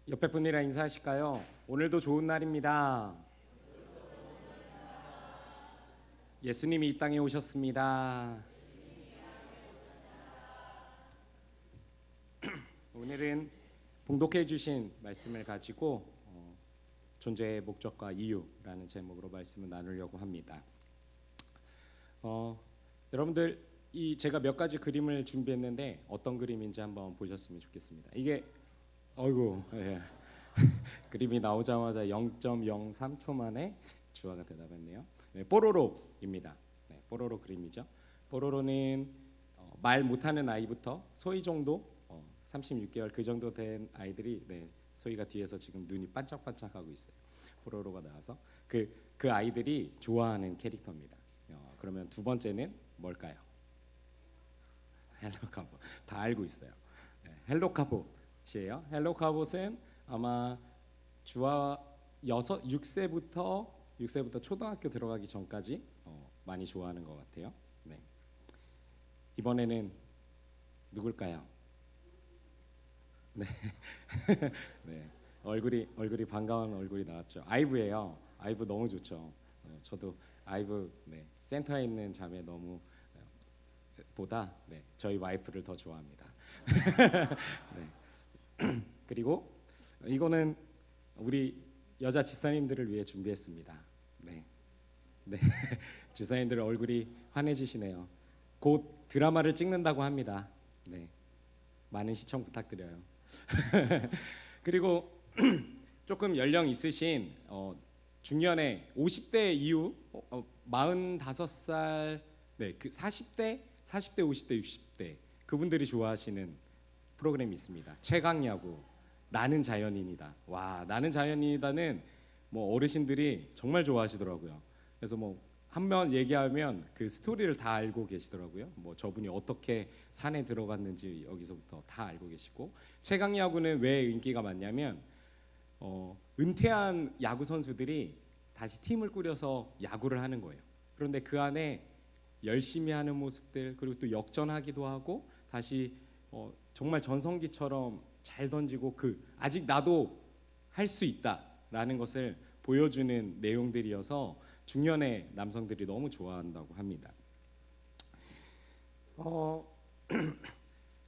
옆에 분이랑 인사하실까요? 오늘도 좋은 날입니다. 예수님이 이 땅에 오셨습니다. 오늘은 봉독해 주신 말씀을 가지고 존재의 목적과 이유라는 제목으로 말씀을 나누려고 합니다. 여러분들 제가 몇 가지 그림을 준비했는데 어떤 그림인지 한번 보셨으면 좋겠습니다. 이게 어이구 예. 그림이 나오자마자 0.03초 만에 주화가 대답했네요. 네, 뽀로로입니다. 네, 뽀로로 그림이죠. 뽀로로는 말 못하는 아이부터 소희 정도 36개월 그 정도 된 아이들이 소희가 뒤에서 지금 눈이 반짝반짝하고 있어요. 뽀로로가 나와서 그 아이들이 좋아하는 캐릭터입니다. 그러면 두 번째는 뭘까요? 헬로카봇. 다 알고 있어요. 네, 헬로카봇이에요. 헬로카봇은 아마 주화 6세부터 초등학교 들어가기 전까지 많이 좋아하는 것 같아요. 네. 이번에는 누굴까요? 네. 네. 얼굴이 반가운 얼굴이 나왔죠. 아이브예요. 아이브 너무 좋죠. 저도 아이브 센터에 있는 자매 너무 보다 저희 와이프를 더 좋아합니다. 네. 그리고 이거는 우리 여자 지사님들을 위해 준비했습니다. 네. 지사님들 얼굴이 환해지시네요. 곧 드라마를 찍는다고 합니다. 네. 많은 시청 부탁드려요. 그리고 조금 연령 있으신 중년의 50대 이후 45살 그 40대, 50대, 60대 그분들이 좋아하시는 프로그램이 있습니다. 최강야구 나는 자연인이다. 와, 나는 자연인이다는 어르신들이 정말 좋아하시더라고요. 그래서 한번 얘기하면 그 스토리를 다 알고 계시더라고요. 저분이 어떻게 산에 들어갔는지 여기서부터 다 알고 계시고, 최강야구는 왜 인기가 많냐면 은퇴한 야구 선수들이 다시 팀을 꾸려서 야구를 하는 거예요. 그런데 그 안에 열심히 하는 모습들, 그리고 또 역전하기도 하고 다시 정말 전성기처럼 잘 던지고 아직 나도 할 수 있다라는 것을 보여주는 내용들이어서 중년의 남성들이 너무 좋아한다고 합니다.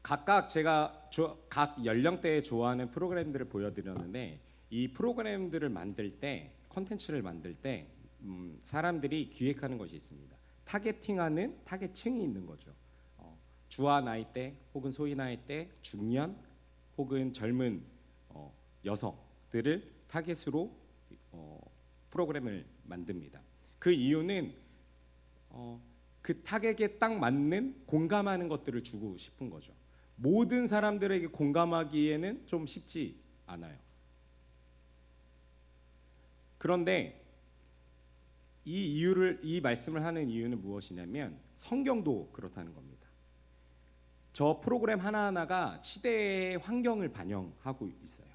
각각 제가 각 연령대에 좋아하는 프로그램들을 보여드렸는데, 이 프로그램들을 만들 때, 컨텐츠를 만들 때 사람들이 기획하는 것이 있습니다. 타겟팅하는 타겟층이 있는 거죠. 주화 나이대 혹은 소위 나이대 중년 혹은 젊은 여성들을 타겟으로 프로그램을 만듭니다. 그 이유는 그 타겟에 딱 맞는 공감하는 것들을 주고 싶은 거죠. 모든 사람들에게 공감하기에는 좀 쉽지 않아요. 그런데 이 말씀을 하는 이유는 무엇이냐면 성경도 그렇다는 겁니다. 저 프로그램 하나하나가 시대의 환경을 반영하고 있어요.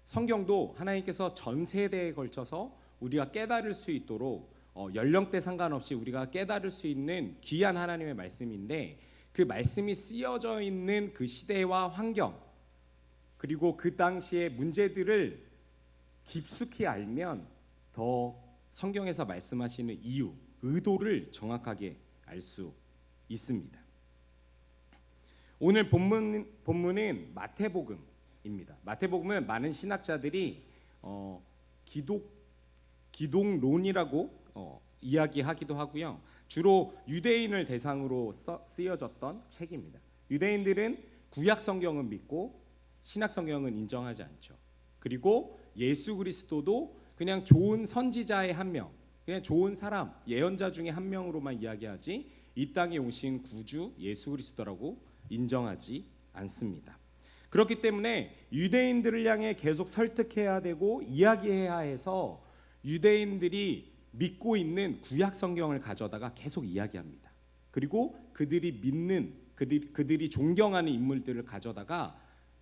성경도 하나님께서 전 세대에 걸쳐서 우리가 깨달을 수 있도록 연령대 상관없이 우리가 깨달을 수 있는 귀한 하나님의 말씀인데, 그 말씀이 쓰여져 있는 그 시대와 환경, 그리고 그 당시의 문제들을 깊숙이 알면 더 성경에서 말씀하시는 이유, 의도를 정확하게 알 수 있습니다. 오늘 본문은 마태복음입니다. 마태복음은 많은 신학자들이 기독론이라고 이야기하기도 하고요. 주로 유대인을 대상으로 쓰여졌던 책입니다. 유대인들은 구약 성경은 믿고 신약 성경은 인정하지 않죠. 그리고 예수 그리스도도 그냥 좋은 선지자의 한 명, 그냥 좋은 사람, 예언자 중에 한 명으로만 이야기하지 이 땅에 오신 구주 예수 그리스도라고 인정하지 않습니다. 그렇기 때문에 유대인들을 향해 계속 설득해야 되고 이야기해야 해서 유대인들이 믿고 있는 구약 성경을 가져다가 계속 이야기합니다. 그리고 그들이 믿는 그들이 존경하는 인물들을 가져다가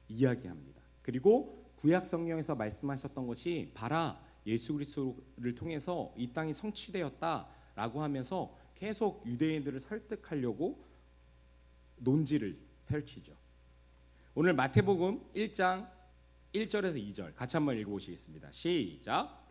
이야기합니다. 그리고 구약 성경에서 말씀하셨던 것이 봐라, 예수 그리스도를 통해서 이 땅이 성취되었다라고 하면서 계속 유대인들을 설득하려고 논지를 펼치죠. 오늘 마태복음 1장 1절에서 2절 같이 한번 읽어보시겠습니다. 시작.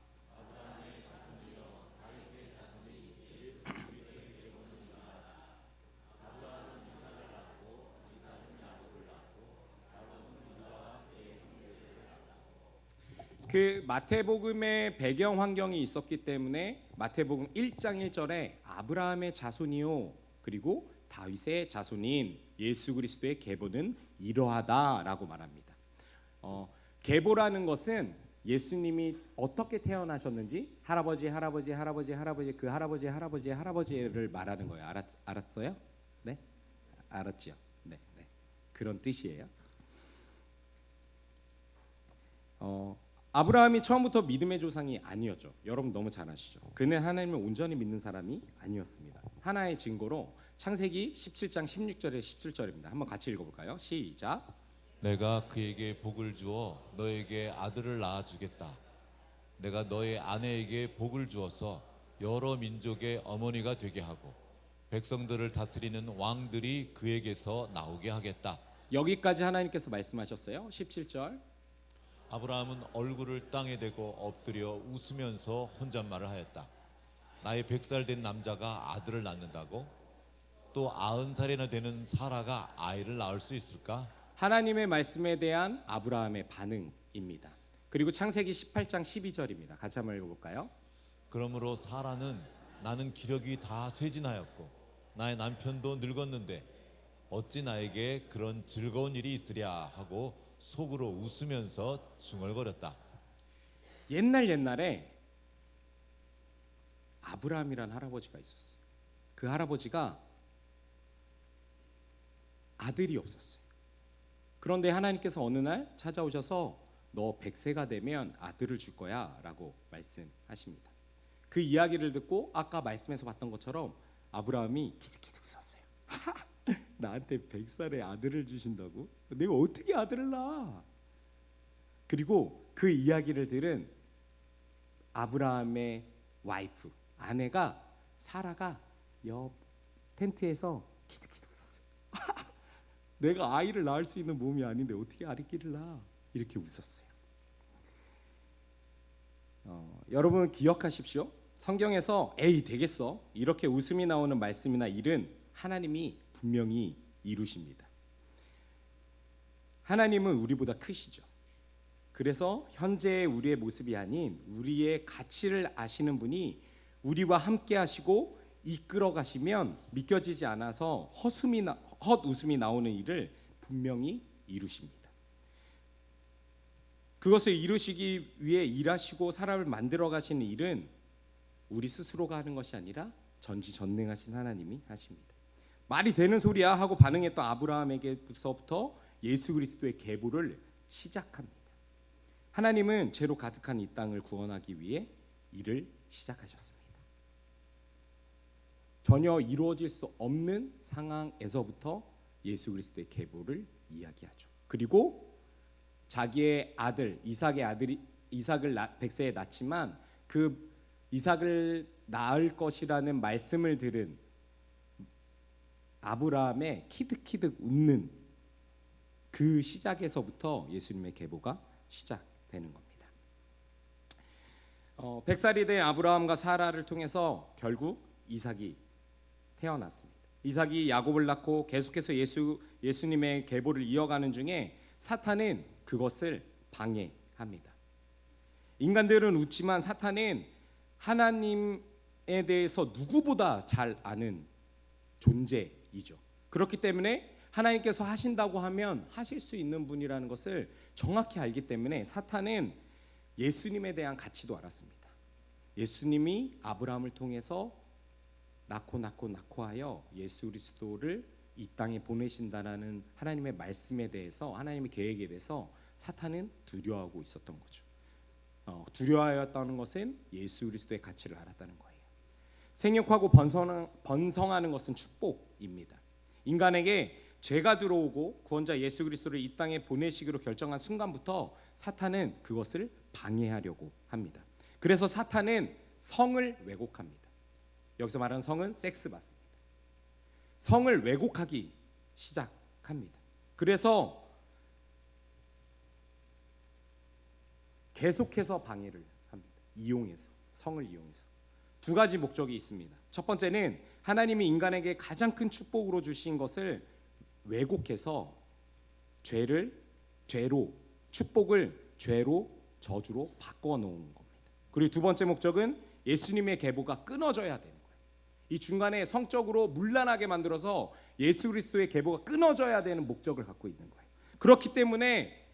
그 마태복음의 배경 환경이 있었기 때문에 마태복음 1장 1절에 아브라함의 자손이요 그리고 다윗의 자손인 예수 그리스도의 계보는 이러하다라고 말합니다. 계보라는 것은 예수님이 어떻게 태어나셨는지 할아버지 그 할아버지의 할아버지를 말하는 거예요. 알았어요? 네, 알았죠. 네. 그런 뜻이에요. 아브라함이 처음부터 믿음의 조상이 아니었죠. 여러분 너무 잘 아시죠. 그는 하나님을 온전히 믿는 사람이 아니었습니다. 하나의 증거로 창세기 17장 16절에 17절입니다. 한번 같이 읽어볼까요? 시작. 내가 그에게 복을 주어 너에게 아들을 낳아 주겠다. 내가 너의 아내에게 복을 주어서 여러 민족의 어머니가 되게 하고 백성들을 다스리는 왕들이 그에게서 나오게 하겠다. 여기까지 하나님께서 말씀하셨어요. 17절. 아브라함은 얼굴을 땅에 대고 엎드려 웃으면서 혼잣말을 하였다. 나의 100살 된 남자가 아들을 낳는다고? 또 90살이나 되는 사라가 아이를 낳을 수 있을까? 하나님의 말씀에 대한 아브라함의 반응입니다. 그리고 창세기 18장 12절입니다. 같이 한번 읽어볼까요? 그러므로 사라는 나는 기력이 다 쇠진하였고 나의 남편도 늙었는데 어찌 나에게 그런 즐거운 일이 있으랴 하고 속으로 웃으면서 중얼거렸다. 옛날에 아브라함이란 할아버지가 있었어요. 그 할아버지가 아들이 없었어요. 그런데 하나님께서 어느 날 찾아오셔서 너 100세가 되면 아들을 줄 거야 라고 말씀하십니다. 그 이야기를 듣고 아까 말씀에서 봤던 것처럼 아브라함이 키득키득 웃었어요. 나한테 100살에 아들을 주신다고? 내가 어떻게 아들을 낳아? 그리고 그 이야기를 들은 아브라함의 와이프, 아내가 사라가 옆 텐트에서 키득키득 웃었어요. 내가 아이를 낳을 수 있는 몸이 아닌데 어떻게 아리끼를 낳아? 이렇게 웃었어요. 여러분 기억하십시오. 성경에서 에이 되겠어 이렇게 웃음이 나오는 말씀이나 일은 하나님이 분명히 이루십니다. 하나님은 우리보다 크시죠. 그래서 현재의 우리의 모습이 아닌 우리의 가치를 아시는 분이 우리와 함께 하시고 이끌어 가시면 믿겨지지 않아서 헛웃음이 나오는 일을 분명히 이루십니다. 그것을 이루시기 위해 일하시고 사람을 만들어 가시는 일은 우리 스스로가 하는 것이 아니라 전지전능하신 하나님이 하십니다. 말이 되는 소리야 하고 반응했던 아브라함에게서부터 예수 그리스도의 계보를 시작합니다. 하나님은 죄로 가득한 이 땅을 구원하기 위해 일을 시작하셨습니다. 전혀 이루어질 수 없는 상황에서부터 예수 그리스도의 계보를 이야기하죠. 그리고 자기의 아들 이삭의 아들이 이삭을 100세에 낳지만 그 이삭을 낳을 것이라는 말씀을 들은 아브라함의 키득키득 웃는 그 시작에서부터 예수님의 계보가 시작되는 겁니다. 100살이 된 아브라함과 사라를 통해서 결국 이삭이 태어났습니다. 이삭이 야곱을 낳고 계속해서 예수님의 계보를 이어가는 중에 사탄은 그것을 방해합니다. 인간들은 웃지만 사탄은 하나님에 대해서 누구보다 잘 아는 존재이죠. 그렇기 때문에 하나님께서 하신다고 하면 하실 수 있는 분이라는 것을 정확히 알기 때문에 사탄은 예수님에 대한 가치도 알았습니다. 예수님이 아브라함을 통해서 낳고 하여 예수 그리스도를 이 땅에 보내신다라는 하나님의 말씀에 대해서 하나님의 계획에 대해서 사탄은 두려워하고 있었던 거죠. 두려워하였다는 것은 예수 그리스도의 가치를 알았다는 거예요. 생육하고 번성하는 것은 축복입니다. 인간에게 죄가 들어오고 구원자 예수 그리스도를 이 땅에 보내시기로 결정한 순간부터 사탄은 그것을 방해하려고 합니다. 그래서 사탄은 성을 왜곡합니다. 여기서 말하는 성은 섹스 맞습니다. 성을 왜곡하기 시작합니다. 그래서 계속해서 방해를 합니다. 이용해서, 성을 이용해서. 두 가지 목적이 있습니다. 첫 번째는 하나님이 인간에게 가장 큰 축복으로 주신 것을 왜곡해서 축복을 죄로 저주로 바꿔 놓은 겁니다. 그리고 두 번째 목적은 예수님의 계보가 끊어져야 되는 거예요. 이 중간에 성적으로 문란하게 만들어서 예수 그리스도의 계보가 끊어져야 되는 목적을 갖고 있는 거예요. 그렇기 때문에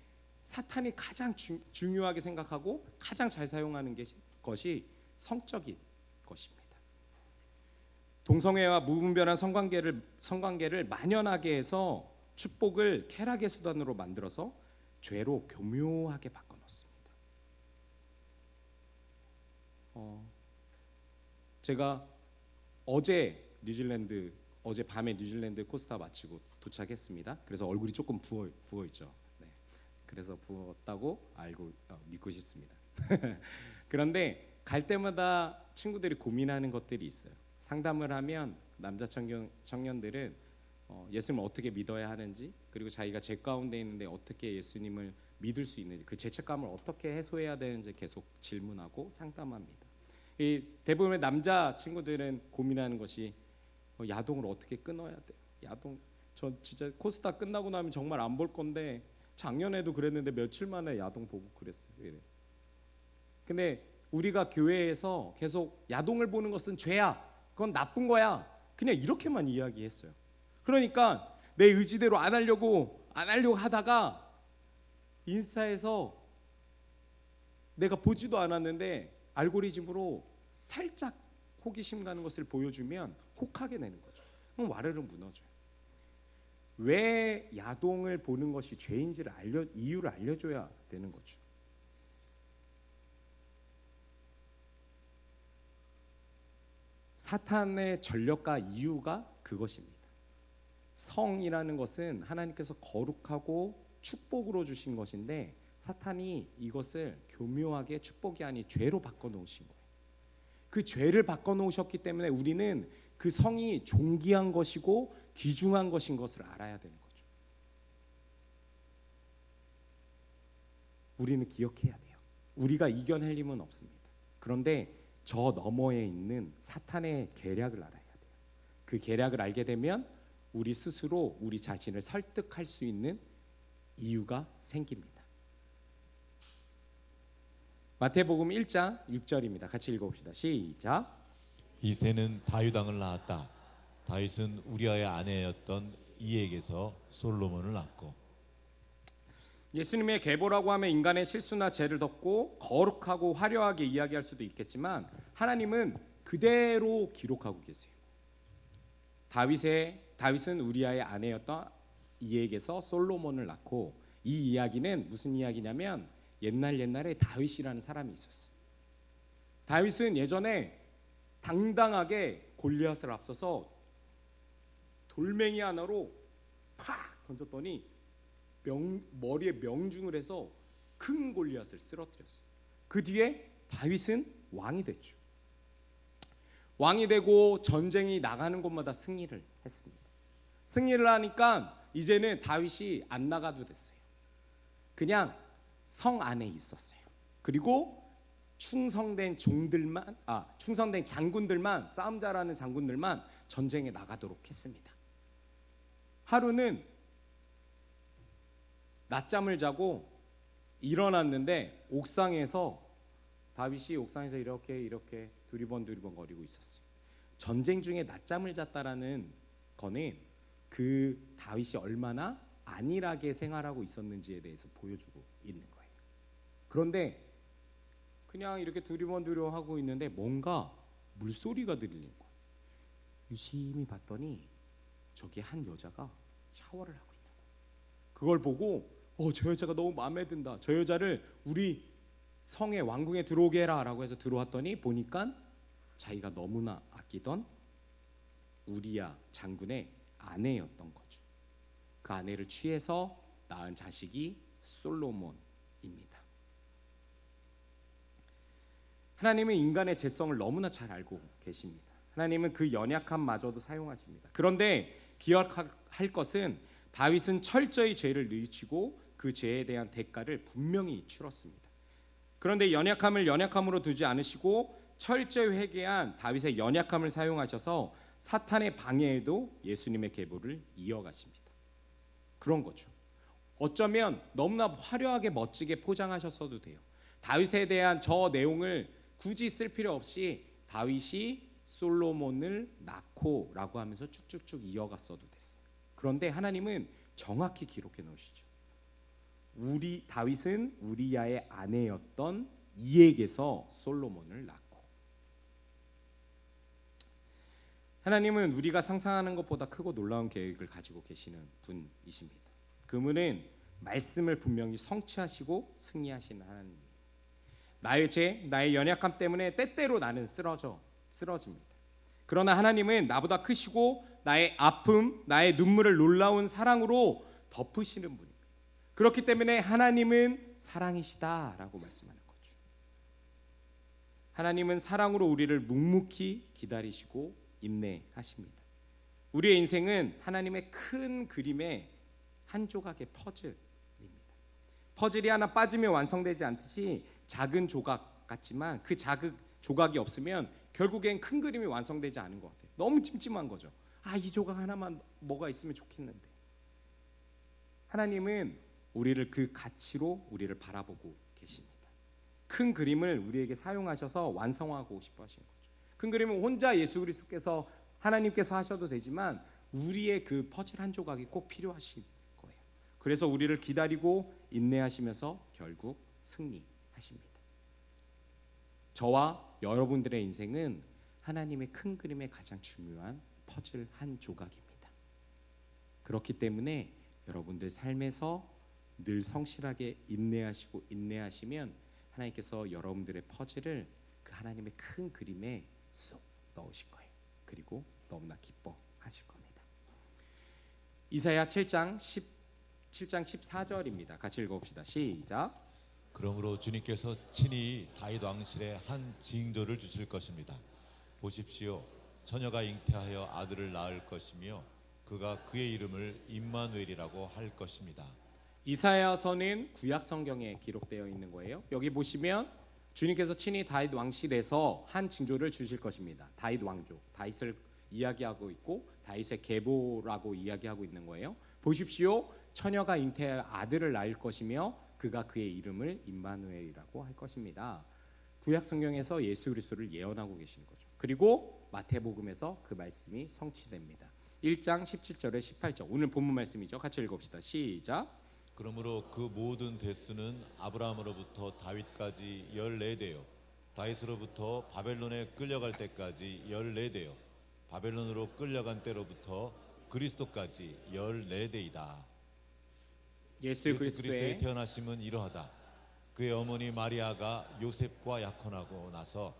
사탄이 가장 중요하게 생각하고 가장 잘 사용하는 것이 성적인 것입니다. 동성애와 무분별한 성관계를 만연하게 해서 축복을 쾌락의 수단으로 만들어서 죄로 교묘하게 바꿔놓습니다. 제가 어제 밤에 뉴질랜드 코스타 마치고 도착했습니다. 그래서 얼굴이 조금 부어 있죠. 네. 그래서 부었다고 믿고 싶습니다. 그런데 갈 때마다 친구들이 고민하는 것들이 있어요. 상담을 하면 남자 청년들은 예수님을 어떻게 믿어야 하는지, 그리고 자기가 죄 가운데 있는데 어떻게 예수님을 믿을 수 있는지, 그 죄책감을 어떻게 해소해야 되는지 계속 질문하고 상담합니다. 이 대부분의 남자 친구들은 고민하는 것이 야동을 어떻게 끊어야 돼. 저 진짜 코스타 끝나고 나면 정말 안 볼 건데 작년에도 그랬는데 며칠 만에 야동 보고 그랬어요. 이래. 근데 우리가 교회에서 계속 야동을 보는 것은 죄야, 그건 나쁜 거야, 그냥 이렇게만 이야기했어요. 그러니까 내 의지대로 안 하려고 하다가 인스타에서 내가 보지도 않았는데 알고리즘으로 살짝 호기심 가는 것을 보여주면 혹하게 되는 거죠. 그럼 와르르 무너져요. 왜 야동을 보는 것이 죄인지를 이유를 알려줘야 되는 거죠. 사탄의 전력과 이유가 그것입니다. 성이라는 것은 하나님께서 거룩하고 축복으로 주신 것인데 사탄이 이것을 교묘하게 축복이 아닌 죄로 바꿔놓으신 거예요. 그 죄를 바꿔놓으셨기 때문에 우리는 그 성이 존귀한 것이고 귀중한 것인 것을 알아야 되는 거죠. 우리는 기억해야 돼요. 우리가 이겨낼 힘은 없습니다. 그런데 저 너머에 있는 사탄의 계략을 알아야 돼요. 그 계략을 알게 되면 우리 스스로 우리 자신을 설득할 수 있는 이유가 생깁니다. 마태복음 1장 6절입니다. 같이 읽어봅시다. 시작. 이새는 다윗 왕을 낳았다. 다윗은 우리아의 아내였던 이에게서 솔로몬을 낳고. 예수님의 계보라고 하면 인간의 실수나 죄를 덮고 거룩하고 화려하게 이야기할 수도 있겠지만 하나님은 그대로 기록하고 계세요. 다윗은 우리아의 아내였던 이에게서 솔로몬을 낳고, 이 이야기는 무슨 이야기냐면 옛날에 다윗이라는 사람이 있었어요. 다윗은 예전에 당당하게 골리앗을 앞서서 돌멩이 하나로 팍 던졌더니 머리에 명중을 해서 큰 골리앗을 쓰러뜨렸어요. 그 뒤에 다윗은 왕이 됐죠. 왕이 되고 전쟁이 나가는 곳마다 승리를 했습니다. 승리를 하니까 이제는 다윗이 안 나가도 됐어요. 그냥 성 안에 있었어요. 그리고 충성된 장군들만, 싸움 잘하는 장군들만 전쟁에 나가도록 했습니다. 하루는 낮잠을 자고 일어났는데 다윗이 옥상에서 이렇게 두리번 거리고 있었어요. 전쟁 중에 낮잠을 잤다라는 거는 그 다윗이 얼마나 안일하게 생활하고 있었는지에 대해서 보여주고 있는 거예요. 그런데 그냥 이렇게 두리번 하고 있는데 뭔가 물소리가 들리는 거예요. 유심히 봤더니 저기 한 여자가 샤워를 하고 있는 거예요. 그걸 보고 저 여자가 너무 마음에 든다. 저 여자를 우리 성의 왕궁에 들어오게 해라 라고 해서 들어왔더니 보니까 자기가 너무나 아끼던 우리야 장군의 아내였던 거죠. 그 아내를 취해서 낳은 자식이 솔로몬입니다. 하나님은 인간의 죄성을 너무나 잘 알고 계십니다. 하나님은 그 연약함마저도 사용하십니다. 그런데 기억할 것은 다윗은 철저히 죄를 뉘우치고 그 죄에 대한 대가를 분명히 치렀습니다. 그런데 연약함을 연약함으로 두지 않으시고 철저히 회개한 다윗의 연약함을 사용하셔서 사탄의 방해에도 예수님의 계보를 이어가십니다. 그런 거죠. 어쩌면 너무나 화려하게 멋지게 포장하셨어도 돼요. 다윗에 대한 저 내용을 굳이 쓸 필요 없이 다윗이 솔로몬을 낳고라고 하면서 쭉쭉쭉 이어갔어도 됐어요. 그런데 하나님은 정확히 기록해 놓으시죠. 다윗은 우리야의 아내였던 이에게서 솔로몬을 낳고. 하나님은 우리가 상상하는 것보다 크고 놀라운 계획을 가지고 계시는 분이십니다. 그분은 말씀을 분명히 성취하시고 승리하시는 하나님입니다. 나의 죄, 나의 연약함 때문에 때때로 나는 쓰러집니다. 그러나 하나님은 나보다 크시고 나의 아픔, 나의 눈물을 놀라운 사랑으로 덮으시는 분입니다. 그렇기 때문에 하나님은 사랑이시다라고 말씀하는 거죠. 하나님은 사랑으로 우리를 묵묵히 기다리시고 인내하십니다. 우리의 인생은 하나님의 큰 그림의 한 조각의 퍼즐입니다. 퍼즐이 하나 빠지면 완성되지 않듯이 작은 조각 같지만 그 작은 조각이 없으면 결국엔 큰 그림이 완성되지 않은 것 같아요. 너무 찜찜한 거죠. 이 조각 하나만 뭐가 있으면 좋겠는데. 하나님은 우리를 그 가치로 우리를 바라보고 계십니다. 큰 그림을 우리에게 사용하셔서 완성하고 싶어 하시는 거죠. 큰 그림은 혼자 예수 그리스도께서 하나님께서 하셔도 되지만 우리의 그 퍼즐 한 조각이 꼭 필요하신 거예요. 그래서 우리를 기다리고 인내하시면서 결국 승리하십니다. 저와 여러분들의 인생은 하나님의 큰 그림의 가장 중요한 퍼즐 한 조각입니다. 그렇기 때문에 여러분들 삶에서 늘 성실하게 인내하시면 하나님께서 여러분들의 퍼즐을 그 하나님의 큰 그림에 쏙 넣으실 거예요. 그리고 너무나 기뻐하실 겁니다. 이사야 7장 14절입니다. 같이 읽어봅시다. 시작. 그러므로 주님께서 친히 다윗 왕실에 한 징조를 주실 것입니다. 보십시오. 처녀가 잉태하여 아들을 낳을 것이며 그가 그의 이름을 임마누엘이라고 할 것입니다. 이사야서는 구약 성경에 기록되어 있는 거예요. 여기 보시면 주님께서 친히 다윗 왕실에서 한 징조를 주실 것입니다. 다윗 왕조, 다윗을 이야기하고 있고 다윗의 계보라고 이야기하고 있는 거예요. 보십시오. 처녀가 잉태하여 아들을 낳을 것이며 그가 그의 이름을 임마누엘이라고 할 것입니다. 구약 성경에서 예수 그리스도를 예언하고 계시는 거죠. 그리고 마태복음에서 그 말씀이 성취됩니다. 1장 17절에 18절. 오늘 본문 말씀이죠. 같이 읽읍시다. 시작. 그러므로 그 모든 대수는 아브라함으로부터 다윗까지 14대요 다윗으로부터 바벨론에 끌려갈 때까지 14대요 바벨론으로 끌려간 때로부터 그리스도까지 14대이다. 예수 그리스도의 그리스도의 태어나심은 이러하다. 그의 어머니 마리아가 요셉과 약혼하고 나서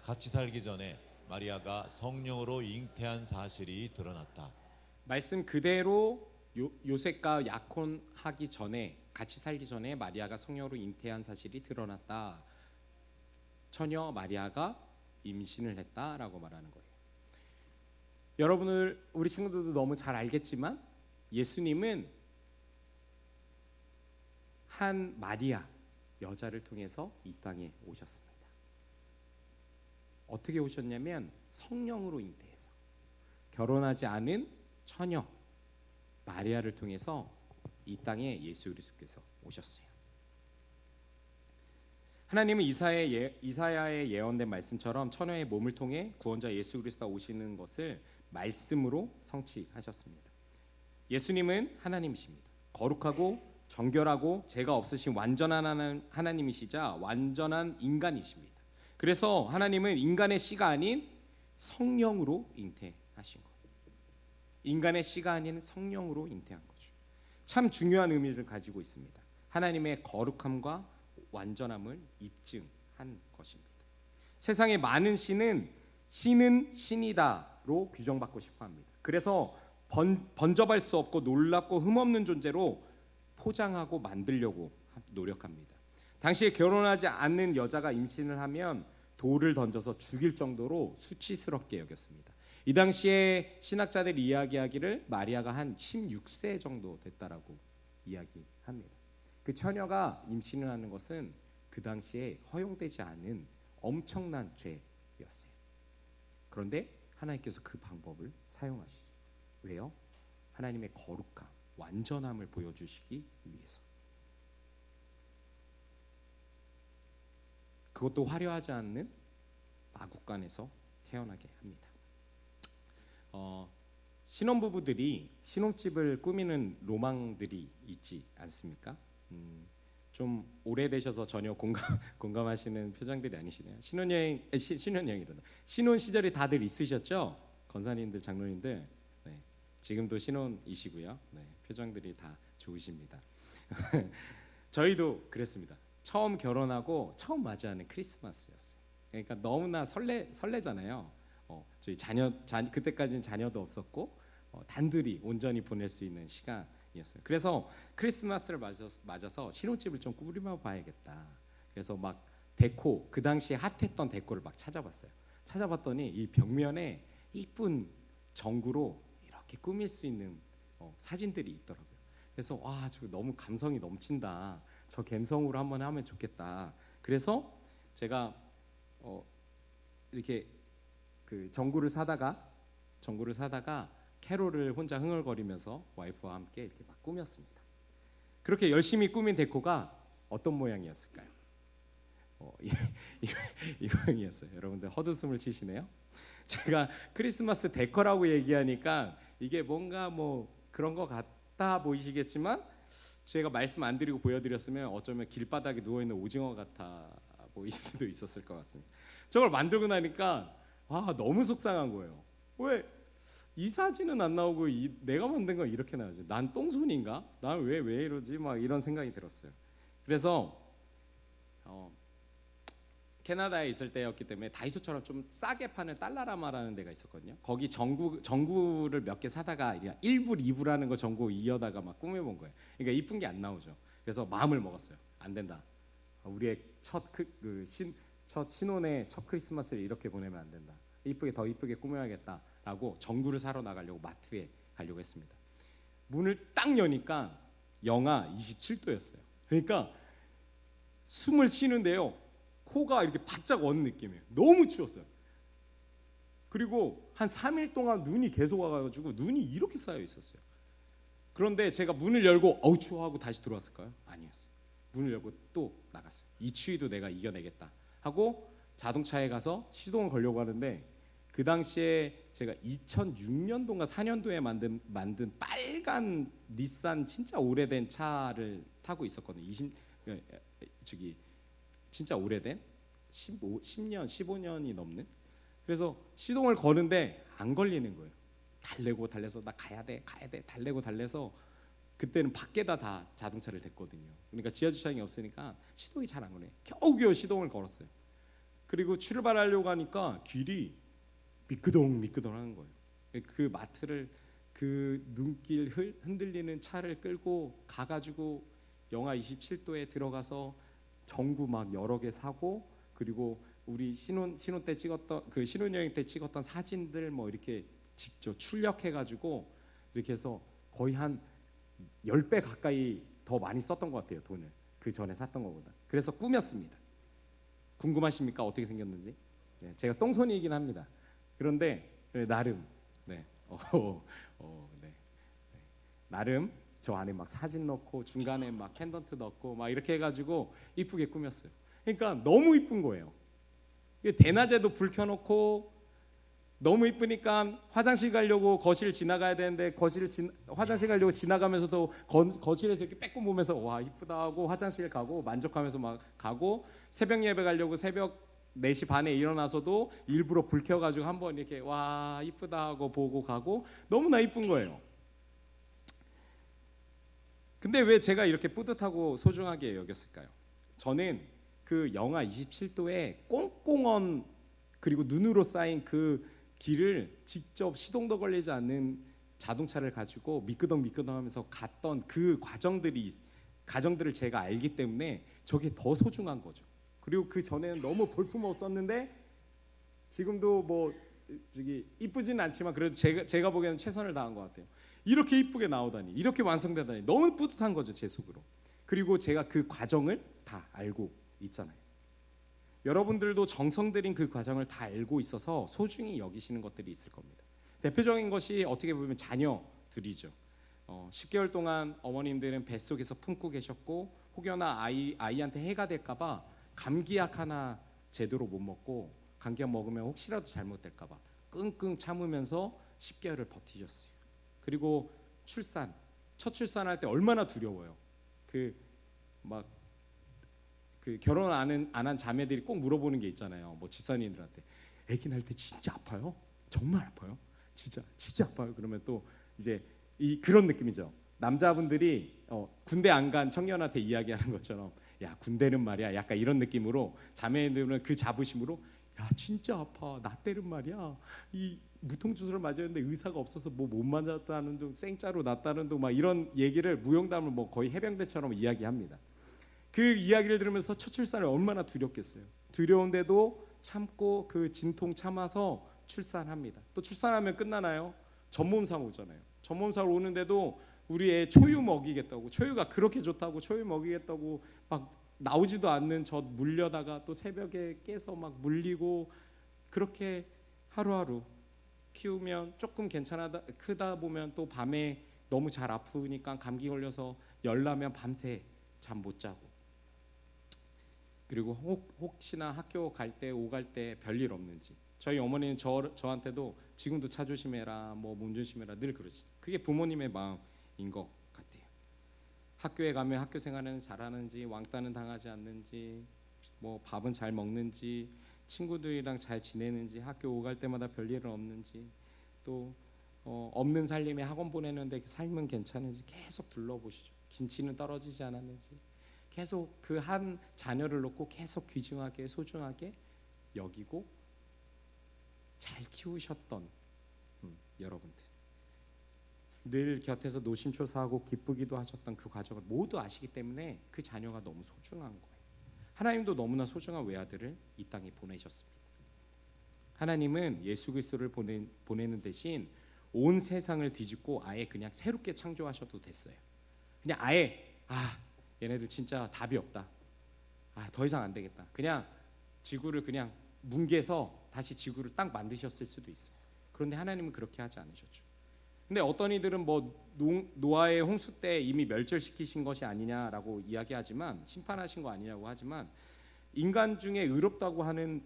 같이 살기 전에 마리아가 성령으로 잉태한 사실이 드러났다. 말씀 그대로 요셉과 약혼하기 전에 같이 살기 전에 마리아가 성령으로 잉태한 사실이 드러났다. 처녀 마리아가 임신을 했다라고 말하는 거예요. 여러분들 우리 친구들도 너무 잘 알겠지만 예수님은 한 마리아 여자를 통해서 이 땅에 오셨습니다. 어떻게 오셨냐면 성령으로 잉태해서 결혼하지 않은 처녀 마리아를 통해서 이 땅에 예수 그리스도께서 오셨어요. 하나님은 이사야의 예언된 말씀처럼 처녀의 몸을 통해 구원자 예수 그리스도가 오시는 것을 말씀으로 성취하셨습니다. 예수님은 하나님이십니다. 거룩하고 정결하고 죄가 없으신 완전한 하나님이시자 완전한 인간이십니다. 그래서 하나님은 인간의 씨가 아닌 성령으로 잉태하신 거예요. 인간의 씨가 아닌 성령으로 잉태한 거죠. 참 중요한 의미를 가지고 있습니다. 하나님의 거룩함과 완전함을 입증한 것입니다. 세상의 많은 신은 신이다로 규정받고 싶어합니다. 그래서 번접할 수 없고 놀랍고 흠없는 존재로 포장하고 만들려고 노력합니다. 당시에 결혼하지 않는 여자가 임신을 하면 돌을 던져서 죽일 정도로 수치스럽게 여겼습니다. 이 당시에 신학자들이 이야기하기를 마리아가 한 16세 정도 됐다라고 이야기합니다. 그 처녀가 임신을 하는 것은 그 당시에 허용되지 않은 엄청난 죄였어요. 그런데 하나님께서 그 방법을 사용하시죠. 왜요? 하나님의 거룩함, 완전함을 보여주시기 위해서. 그것도 화려하지 않는 마구간에서 태어나게 합니다. 신혼부부들이 신혼집을 꾸미는 로망들이 있지 않습니까? 좀 오래되셔서 전혀 공감하시는 표정들이 아니시네요. 신혼여행이란다. 신혼 시절이 다들 있으셨죠? 권사님들, 장로님들. 네, 지금도 신혼이시고요. 네, 표정들이 다 좋으십니다. 저희도 그랬습니다. 처음 결혼하고 처음 맞이하는 크리스마스였어요. 그러니까 너무나 설레잖아요. 저희 그때까지는 자녀도 없었고 단둘이 온전히 보낼 수 있는 시간이었어요. 그래서 크리스마스를 맞아서 신혼집을 좀 꾸며 봐야겠다. 그래서 막 데코, 그 당시에 핫했던 데코를 막 찾아봤어요. 찾아봤더니 이 벽면에 이쁜 전구로 이렇게 꾸밀 수 있는 사진들이 있더라고요. 그래서 와, 저 너무 감성이 넘친다. 저 감성으로 한번 하면 좋겠다. 그래서 제가 이렇게 그 전구를 사다가 캐롤을 혼자 흥얼거리면서 와이프와 함께 이렇게 막 꾸몄습니다. 그렇게 열심히 꾸민 데코가 어떤 모양이었을까요? 이 모양이었어요. 여러분들 헛웃음을 치시네요. 제가 크리스마스 데코라고 얘기하니까 이게 뭔가 뭐 그런 것 같아 보이시겠지만 제가 말씀 안 드리고 보여드렸으면 어쩌면 길바닥에 누워있는 오징어 같아 보일 수도 있었을 것 같습니다. 저걸 만들고 나니까 너무 속상한 거예요. 왜 이 사진은 안 나오고 내가 만든 건 이렇게 나오지? 난 똥손인가? 난 왜 이러지? 막 이런 생각이 들었어요. 그래서 캐나다에 있을 때였기 때문에 다이소처럼 좀 싸게 파는 달라라마라는 데가 있었거든요. 거기 전구를 몇 개 사다가 1불, 2불하는 거 전구 이어다가 막 꾸며본 거예요. 그러니까 이쁜 게 안 나오죠. 그래서 마음을 먹었어요. 안 된다. 우리의 첫 신혼의 첫 크리스마스를 이렇게 보내면 안 된다. 더 이쁘게 꾸며야겠다라고 전구를 사러 나가려고 마트에 가려고 했습니다. 문을 딱 여니까 영하 27도였어요. 그러니까 숨을 쉬는데요, 코가 이렇게 바짝 어는 느낌이에요. 너무 추웠어요. 그리고 한 3일 동안 눈이 계속 와가지고 눈이 이렇게 쌓여 있었어요. 그런데 제가 문을 열고 어우 추워 하고 다시 들어왔을까요? 아니었어요. 문을 열고 또 나갔어요. 이 추위도 내가 이겨내겠다 하고 자동차에 가서 시동을 걸려고 하는데, 그 당시에 제가 2006년도인가 4년도에 만든 빨간 닛산 진짜 오래된 차를 타고 있었거든요. 진짜 오래된 10년, 15년이 넘는. 그래서 시동을 거는데 안 걸리는 거예요. 달래서 나 가야 돼 달래서 그때는 밖에다 다 자동차를 댔거든요. 그러니까 지하 주차장이 없으니까 시동이 잘 안 걸려요. 겨우겨우 시동을 걸었어요. 그리고 출발하려고 하니까 길이 미끄덩미끄덩하는 거예요. 그 마트를, 그 눈길 흔들리는 차를 끌고 가가지고 영하 27도에 들어가서 전구 막 여러 개 사고, 그리고 우리 신혼 때 찍었던 그 신혼여행 때 찍었던 사진들 뭐 이렇게 직접 출력해가지고 이렇게 해서 거의 한 10배 가까이 더 많이 썼던 것 같아요. 돈을 그 전에 샀던 것보다. 그래서 꾸몄습니다. 궁금하십니까? 어떻게 생겼는지? 네, 제가 똥손이긴 합니다. 그런데 나름 나름 저 안에 막 사진 넣고 중간에 막 펜던트 넣고 막 이렇게 해가지고 이쁘게 꾸몄어요. 그러니까 너무 이쁜 거예요. 대낮에도 불 켜놓고 너무 이쁘니까 화장실 가려고 거실 지나가야 되는데 화장실 가려고 지나가면서도 거실에서 이렇게 빼꼼 보면서 와 이쁘다 하고 화장실 가고 만족하면서 막 가고, 새벽 예배 가려고 새벽 4시 반에 일어나서도 일부러 불 켜가지고 한번 이렇게 와 이쁘다 하고 보고 가고, 너무나 이쁜 거예요. 근데 왜 제가 이렇게 뿌듯하고 소중하게 여겼을까요? 저는 그 영하 27도에 꽁꽁언 그리고 눈으로 쌓인 그 길을 직접 시동도 걸리지 않는 자동차를 가지고 미끄덩미끄덩하면서 갔던 그 과정들을 제가 알기 때문에 저게 더 소중한 거죠. 그리고 그 전에는 너무 볼품없었는데 지금도 뭐 이쁘진 않지만 그래도 제가 보기에는 최선을 다한 것 같아요. 이렇게 이쁘게 나오다니, 이렇게 완성되다니 너무 뿌듯한 거죠, 제 속으로. 그리고 제가 그 과정을 다 알고 있잖아요. 여러분들도 정성 들인 그 과정을 다 알고 있어서 소중히 여기시는 것들이 있을 겁니다. 대표적인 것이 어떻게 보면 자녀들이죠. 10개월 동안 어머님들은 뱃속에서 품고 계셨고 혹여나 아이한테 해가 될까봐 감기약 하나 제대로 못 먹고 감기약 먹으면 혹시라도 잘못될까봐 끙끙 참으면서 10개월을 버티셨어요. 그리고 첫 출산할 때 얼마나 두려워요. 그 결혼 안 한 자매들이 꼭 물어보는 게 있잖아요. 뭐 집사님들한테 아기 날 때 진짜 아파요? 정말 아파요? 진짜 아파요? 그러면 또 이제 그런 느낌이죠. 남자분들이 군대 안 간 청년한테 이야기하는 것처럼 야 군대는 말이야 약간 이런 느낌으로 자매들은 그 자부심으로 야 진짜 아파 나 때는 말이야 이 무통주사를 맞았는데 의사가 없어서 뭐 못 맞았다는 둥 생짜로 났다는 둥 막 이런 얘기를 무용담을 뭐 거의 해병대처럼 이야기합니다. 그 이야기를 들으면서 첫 출산을 얼마나 두렵겠어요. 두려운데도 참고 그 진통 참아서 출산합니다. 또 출산하면 끝나나요? 전몸살 오잖아요. 전몸살 오는데도 우리 애 초유 먹이겠다고 초유가 그렇게 좋다고 초유 먹이겠다고 막 나오지도 않는 젖 물려다가 또 새벽에 깨서 막 물리고 그렇게 하루하루 키우면 조금 크다 보면 또 밤에 너무 잘 아프니까 감기 걸려서 열나면 밤새 잠 못 자고 그리고 혹시나 학교 갈 때 오갈 때 별일 없는지 저희 어머니는 저한테도 지금도 차 조심해라 뭐 몸 조심해라 늘 그러지. 그게 부모님의 마음인 것 같아요. 학교에 가면 학교 생활은 잘하는지 왕따는 당하지 않는지 뭐 밥은 잘 먹는지 친구들이랑 잘 지내는지 학교 오갈 때마다 별일은 없는지 또 없는 살림에 학원 보내는데 삶은 괜찮은지 계속 둘러보시죠. 김치는 떨어지지 않았는지 계속 그 한 자녀를 놓고 계속 귀중하게 소중하게 여기고 잘 키우셨던 여러분들 늘 곁에서 노심초사하고 기쁘기도 하셨던 그 과정을 모두 아시기 때문에 그 자녀가 너무 소중한 거예요. 하나님도 너무나 소중한 외아들을 이 땅에 보내셨습니다. 하나님은 예수 그리스도를 보내는 대신 온 세상을 뒤집고 아예 그냥 새롭게 창조하셔도 됐어요. 그냥 아예 얘네들 진짜 답이 없다. 더 이상 안 되겠다. 그냥 지구를 그냥 뭉개서 다시 지구를 딱 만드셨을 수도 있어요. 그런데 하나님은 그렇게 하지 않으셨죠. 근데 어떤 이들은 뭐 노아의 홍수 때 이미 멸절시키신 것이 아니냐라고 이야기하지만 심판하신 거 아니냐고 하지만 인간 중에 의롭다고 하는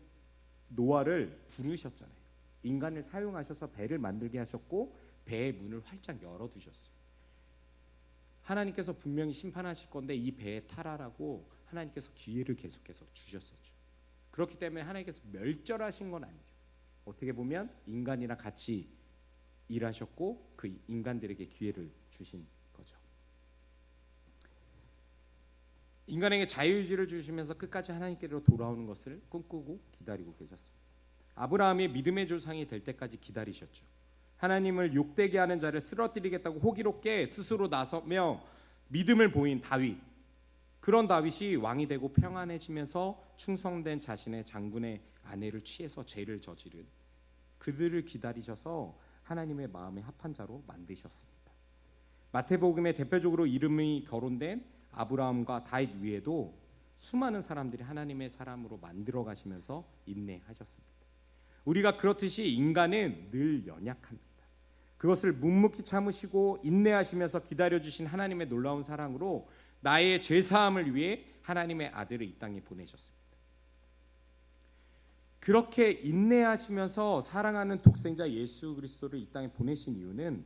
노아를 부르셨잖아요. 인간을 사용하셔서 배를 만들게 하셨고 배의 문을 활짝 열어두셨어요. 하나님께서 분명히 심판하실 건데 이 배에 타라라고 하나님께서 기회를 계속해서 주셨었죠. 그렇기 때문에 하나님께서 멸절하신 건 아니죠. 어떻게 보면 인간이랑 같이 일하셨고 그 인간들에게 기회를 주신 거죠. 인간에게 자유의지를 주시면서 끝까지 하나님께로 돌아오는 것을 꿈꾸고 기다리고 계셨습니다. 아브라함이 믿음의 조상이 될 때까지 기다리셨죠. 하나님을 욕되게 하는 자를 쓰러뜨리겠다고 호기롭게 스스로 나서며 믿음을 보인 다윗. 그런 다윗이 왕이 되고 평안해지면서 충성된 자신의 장군의 아내를 취해서 죄를 저지른 그들을 기다리셔서 하나님의 마음에 합한 자로 만드셨습니다. 마태복음에 대표적으로 이름이 거론된 아브라함과 다윗 위에도 수많은 사람들이 하나님의 사람으로 만들어 가시면서 인내하셨습니다. 우리가 그렇듯이 인간은 늘 연약합니다. 그것을 묵묵히 참으시고 인내하시면서 기다려주신 하나님의 놀라운 사랑으로 나의 죄사함을 위해 하나님의 아들을 이 땅에 보내셨습니다. 그렇게 인내하시면서 사랑하는 독생자 예수 그리스도를 이 땅에 보내신 이유는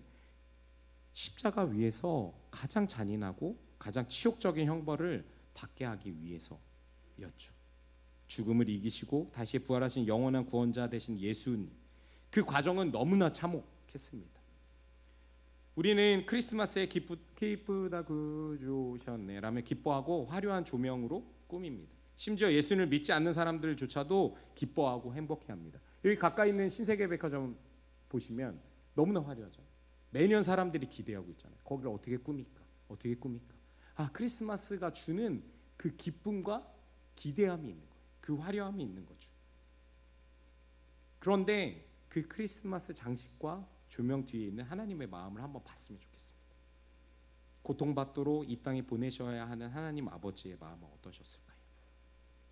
십자가 위에서 가장 잔인하고 가장 치욕적인 형벌을 받게 하기 위해서였죠. 죽음을 이기시고 다시 부활하신 영원한 구원자 되신 예수님, 그 과정은 너무나 참혹했습니다. 우리는 크리스마스에 기쁘다 그주셨네 라며 기뻐하고 화려한 조명으로 꾸밉니다. 심지어 예수님을 믿지 않는 사람들조차도 기뻐하고 행복해합니다. 여기 가까이 있는 신세계백화점 보시면 너무나 화려하죠. 매년 사람들이 기대하고 있잖아요. 거기를 어떻게 꾸밀까? 어떻게 꾸밀까? 크리스마스가 주는 그 기쁨과 기대함이 있는 거예요. 그 화려함이 있는 거죠. 그런데 그 크리스마스 장식과 조명 뒤에 있는 하나님의 마음을 한번 봤으면 좋겠습니다. 고통받도록 이 땅에 보내셔야 하는 하나님 아버지의 마음은 어떠셨을까요?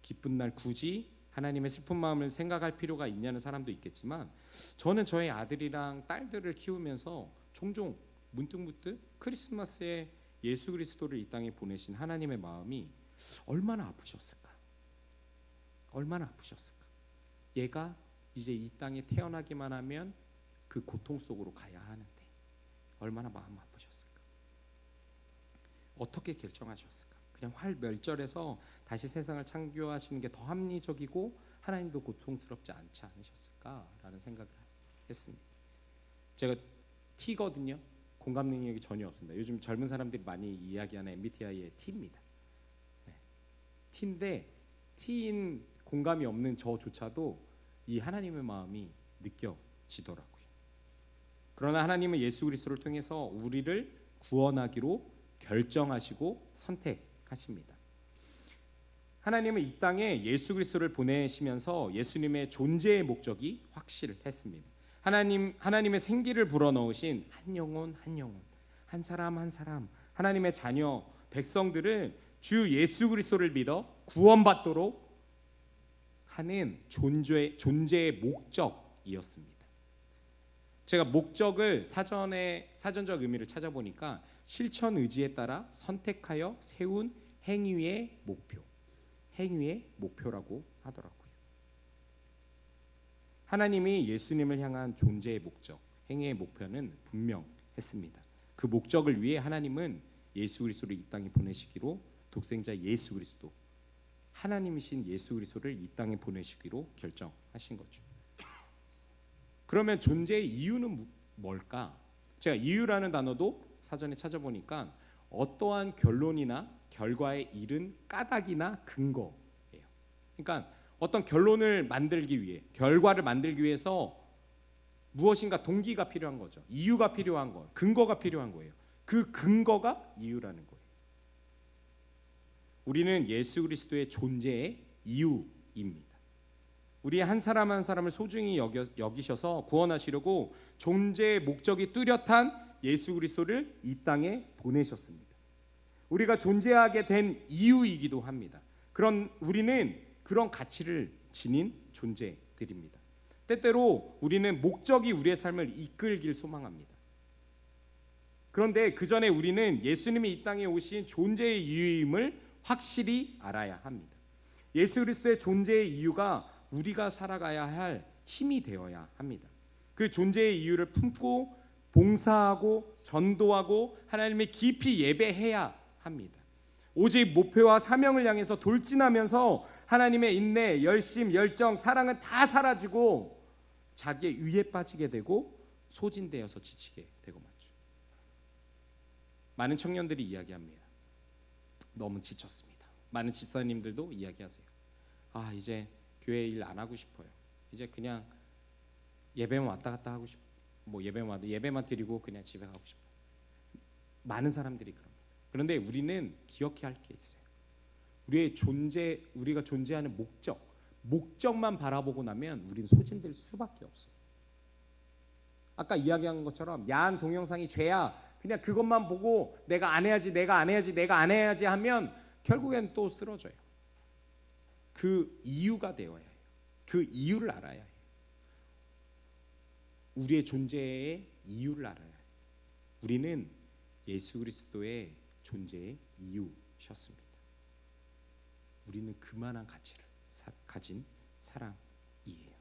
기쁜 날 굳이 하나님의 슬픈 마음을 생각할 필요가 있냐는 사람도 있겠지만, 저는 저의 아들이랑 딸들을 키우면서 종종 문득문득 크리스마스에 예수 그리스도를 이 땅에 보내신 하나님의 마음이 얼마나 아프셨을까? 얼마나 아프셨을까? 얘가 이제 이 땅에 태어나기만 하면 그 고통 속으로 가야 하는데 얼마나 마음 아프셨을까? 어떻게 결정하셨을까? 그냥 활멸절해서 다시 세상을 창조하시는 게 더 합리적이고 하나님도 고통스럽지 않지 않으셨을까라는 생각을 했습니다. 제가 T거든요. 공감 능력이 전혀 없습니다. 요즘 젊은 사람들이 많이 이야기하는 MBTI의 T입니다. 네. T인데 T인 공감이 없는 저조차도 이 하나님의 마음이 느껴지더라고요. 그러나 하나님은 예수 그리스도를 통해서 우리를 구원하기로 결정하시고 선택하십니다. 하나님은 이 땅에 예수 그리스도를 보내시면서 예수님의 존재의 목적이 확실했습니다. 하나님의 생기를 불어넣으신 한 영혼 한 영혼, 한 사람 한 사람, 하나님의 자녀 백성들은 주 예수 그리스도를 믿어 구원받도록 하는 존재의 목적이었습니다. 제가 목적을 사전적 의미를 찾아보니까 실천 의지에 따라 선택하여 세운 행위의 목표라고 하더라고요. 하나님이 예수님을 향한 존재의 목적, 행위의 목표는 분명했습니다. 그 목적을 위해 하나님은 예수 그리스도를 이 땅에 보내시기로 독생자 예수 그리스도, 하나님이신 예수 그리스도를 이 땅에 보내시기로 결정하신 거죠. 그러면 존재의 이유는 뭘까? 제가 이유라는 단어도 사전에 찾아보니까 어떠한 결론이나 결과에 이른 까닭이나 근거예요. 그러니까 어떤 결론을 만들기 위해, 결과를 만들기 위해서 무엇인가 동기가 필요한 거죠. 이유가 필요한 거, 근거가 필요한 거예요. 그 근거가 이유라는 거예요. 우리는 예수 그리스도의 존재의 이유입니다. 우리 한 사람 한 사람을 소중히 여기셔서 구원하시려고 존재의 목적이 뚜렷한 예수 그리스도를 이 땅에 보내셨습니다. 우리가 존재하게 된 이유이기도 합니다. 우리는 그런 가치를 지닌 존재들입니다. 때때로 우리는 목적이 우리의 삶을 이끌길 소망합니다. 그런데 그 전에 우리는 예수님이 이 땅에 오신 존재의 이유임을 확실히 알아야 합니다. 예수 그리스도의 존재의 이유가 우리가 살아가야 할 힘이 되어야 합니다. 그 존재의 이유를 품고 봉사하고 전도하고 하나님의 깊이 예배해야 합니다. 오직 목표와 사명을 향해서 돌진하면서 하나님의 인내, 열심, 열정, 사랑은 다 사라지고 자기의 위에 빠지게 되고 소진되어서 지치게 되고 말죠. 많은 청년들이 이야기합니다. 너무 지쳤습니다. 많은 집사님들도 이야기하세요. 이제 교회 일 안 하고 싶어요. 이제 그냥 예배만 왔다 갔다 하고 싶어요. 예배만 드리고 그냥 집에 가고 싶어요. 많은 사람들이 그럽니다. 그런데 우리는 기억해야 할 게 있어요. 우리가 존재하는 목적만 바라보고 나면 우리는 소진될 수밖에 없어요. 아까 이야기한 것처럼 야한 동영상이 죄야. 그냥 그것만 보고 내가 안 해야지 하면 결국엔 또 쓰러져요. 그 이유가 되어야 해요. 그 이유를 알아야 해요. 우리의 존재의 이유를 알아야 해요. 우리는 예수 그리스도의 존재의 이유셨습니다. 우리는 그만한 가치를 가진 사람이에요.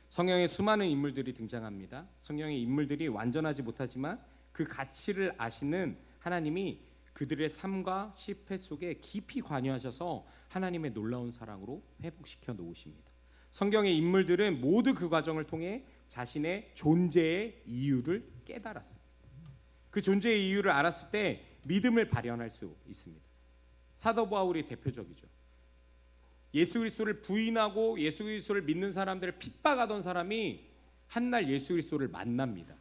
성경에 수많은 인물들이 등장합니다. 성경의 인물들이 완전하지 못하지만 그 가치를 아시는 하나님이 그들의 삶과 실패 속에 깊이 관여하셔서 하나님의 놀라운 사랑으로 회복시켜 놓으십니다. 성경의 인물들은 모두 그 과정을 통해 자신의 존재의 이유를 깨달았습니다. 그 존재의 이유를 알았을 때 믿음을 발현할 수 있습니다. 사도 바울이 대표적이죠. 예수 그리스도를 부인하고 예수 그리스도를 믿는 사람들을 핍박하던 사람이 한날 예수 그리스도를 만납니다.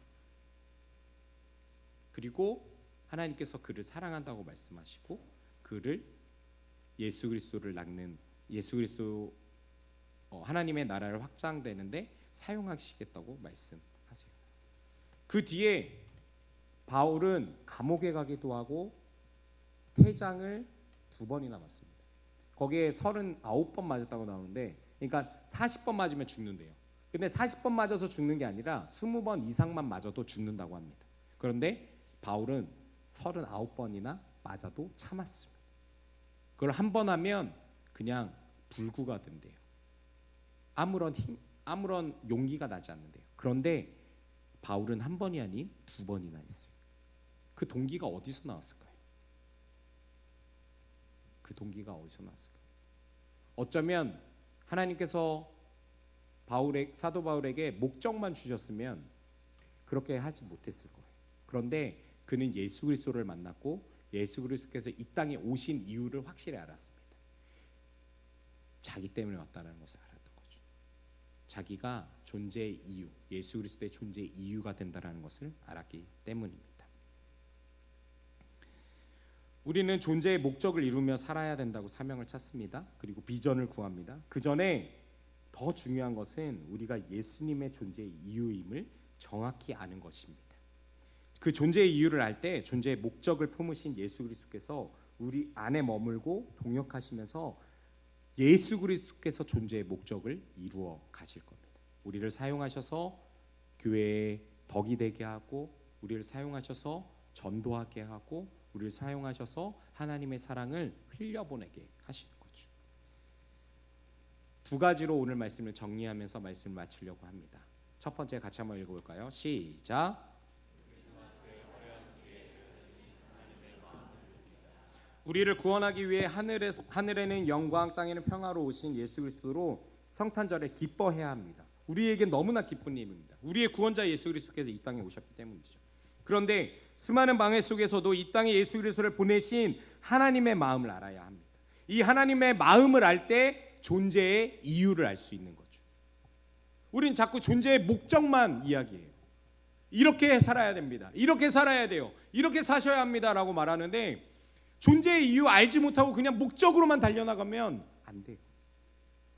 그리고 하나님께서 그를 사랑한다고 말씀하시고 그를 예수 그리스도를 낳는 하나님의 나라를 확장되는데 사용하시겠다고 말씀하세요. 그 뒤에 바울은 감옥에 가기도 하고 태장을 2번이나 맞습니다. 거기에 39번 맞았다고 나오는데, 그러니까 40번 맞으면 죽는데요. 근데 40번 맞아서 죽는 게 아니라 20번 이상만 맞아도 죽는다고 합니다. 그런데 바울은 39번이나 맞아도 참았습니다. 그걸 한 번 하면 그냥 불구가 된대요. 아무런 용기가 나지 않는데요. 그런데 바울은 한 번이 아닌 2번이나 했어요. 그 동기가 어디서 나왔을까요? 그 동기가 어디서 나왔을까요? 어쩌면 하나님께서 사도 바울에게 목적만 주셨으면 그렇게 하지 못했을 거예요. 그런데 그는 예수 그리스도를 만났고 예수 그리스도께서 이 땅에 오신 이유를 확실히 알았습니다. 자기 때문에 왔다는 것을 알았던 거죠. 자기가 존재의 이유, 예수 그리스도의 존재의 이유가 된다는 것을 알았기 때문입니다. 우리는 존재의 목적을 이루며 살아야 된다고 사명을 찾습니다. 그리고 비전을 구합니다. 그 전에 더 중요한 것은 우리가 예수님의 존재의 이유임을 정확히 아는 것입니다. 그 존재의 이유를 알 때 존재의 목적을 품으신 예수 그리스도께서 우리 안에 머물고 동역하시면서 예수 그리스도께서 존재의 목적을 이루어 가실 겁니다. 우리를 사용하셔서 교회의 덕이 되게 하고, 우리를 사용하셔서 전도하게 하고, 우리를 사용하셔서 하나님의 사랑을 흘려보내게 하시는 거죠. 두 가지로 오늘 말씀을 정리하면서 말씀을 마치려고 합니다. 첫 번째 같이 한번 읽어볼까요? 시작. 우리를 구원하기 위해 하늘에는 영광, 땅에는 평화로우신 예수 그리스도로 성탄절에 기뻐해야 합니다. 우리에게 너무나 기쁜 일입니다. 우리의 구원자 예수 그리스도께서 이 땅에 오셨기 때문이죠. 그런데 수많은 방해 속에서도 이 땅에 예수 그리스도를 보내신 하나님의 마음을 알아야 합니다. 이 하나님의 마음을 알 때 존재의 이유를 알 수 있는 거죠. 우린 자꾸 존재의 목적만 이야기해요. 이렇게 살아야 됩니다. 이렇게 살아야 돼요. 이렇게 사셔야 합니다라고 말하는데, 존재의 이유 알지 못하고 그냥 목적으로만 달려나가면 안 돼요.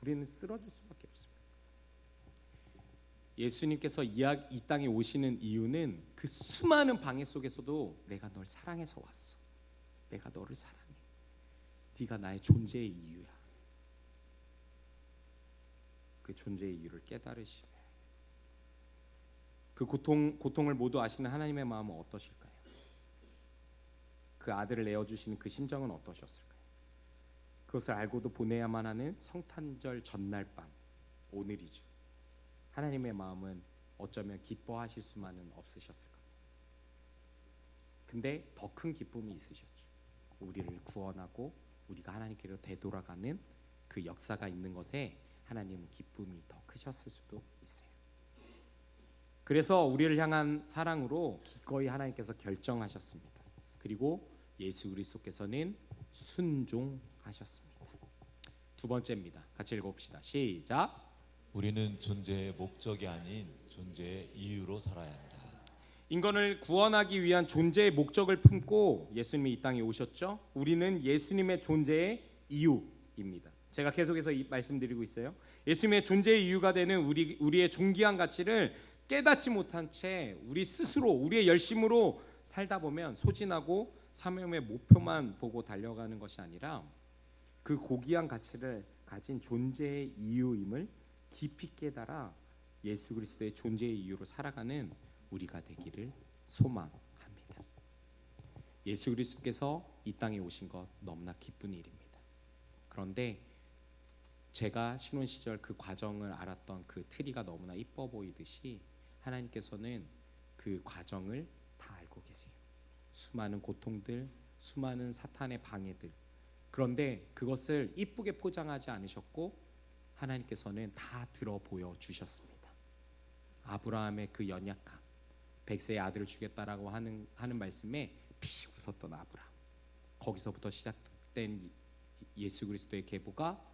우리는 쓰러질 수밖에 없습니다. 예수님께서 이 땅에 오시는 이유는 그 수많은 방해 속에서도 내가 널 사랑해서 왔어. 내가 너를 사랑해. 네가 나의 존재의 이유야. 그 존재의 이유를 깨달으시며 그 고통을 모두 아시는 하나님의 마음은 어떠실까요? 그 아들을 내어주시는 그 심정은 어떠셨을까요? 그것을 알고도 보내야만 하는 성탄절 전날 밤, 오늘이죠. 하나님의 마음은 어쩌면 기뻐하실 수만은 없으셨을 겁니다. 근데 더 큰 기쁨이 있으셨죠. 우리를 구원하고 우리가 하나님께로 되돌아가는 그 역사가 있는 것에 하나님은 기쁨이 더 크셨을 수도 있어요. 그래서 우리를 향한 사랑으로 기꺼이 하나님께서 결정하셨습니다. 그리고 예수 그리스도께서는 순종하셨습니다. 두 번째입니다. 같이 읽어봅시다. 시작. 우리는 존재의 목적이 아닌 존재의 이유로 살아야 한다. 인간을 구원하기 위한 존재의 목적을 품고 예수님이 이 땅에 오셨죠. 우리는 예수님의 존재의 이유입니다. 제가 계속해서 말씀드리고 있어요. 예수님의 존재의 이유가 되는 우리의 존귀한 가치를 깨닫지 못한 채 우리 스스로 우리의 열심으로 살다 보면 소진하고 사명의 목표만 보고 달려가는 것이 아니라 그 고귀한 가치를 가진 존재의 이유임을 깊이 깨달아 예수 그리스도의 존재의 이유로 살아가는 우리가 되기를 소망합니다. 예수 그리스도께서 이 땅에 오신 것 너무나 기쁜 일입니다. 그런데 제가 신혼 시절 그 과정을 알았던 그 트리가 너무나 이뻐 보이듯이 하나님께서는 그 과정을 다 알고 계세요. 수많은 고통들, 수많은 사탄의 방해들. 그런데 그것을 이쁘게 포장하지 않으셨고 하나님께서는 다 들어 보여 주셨습니다. 아브라함의 그 연약함, 100세의 아들을 주겠다라고 하는 말씀에 피식 웃었던 아브라함. 거기서부터 시작된 예수 그리스도의 계보가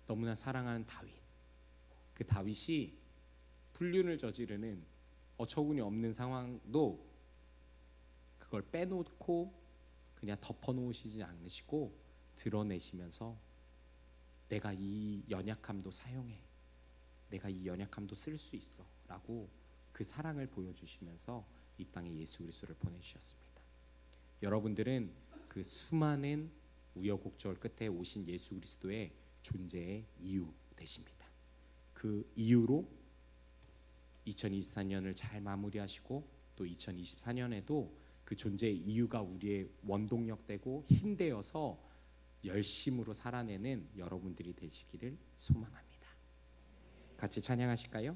너무나 사랑하는 다윗. 그 다윗이 불륜을 저지르는 어처구니 없는 상황도 그걸 빼놓고 그냥 덮어놓으시지 않으시고 드러내시면서 내가 이 연약함도 사용해. 내가 이 연약함도 쓸 수 있어. 라고 그 사랑을 보여주시면서 이 땅에 예수 그리스도를 보내주셨습니다. 여러분들은 그 수많은 우여곡절 끝에 오신 예수 그리스도의 존재의 이유 되십니다. 그 이유로 2024년을 잘 마무리하시고 또 2024년에도 그 존재의 이유가 우리의 원동력 되고 힘되어서 열심으로 살아내는 여러분들이 되시기를 소망합니다. 같이 찬양하실까요?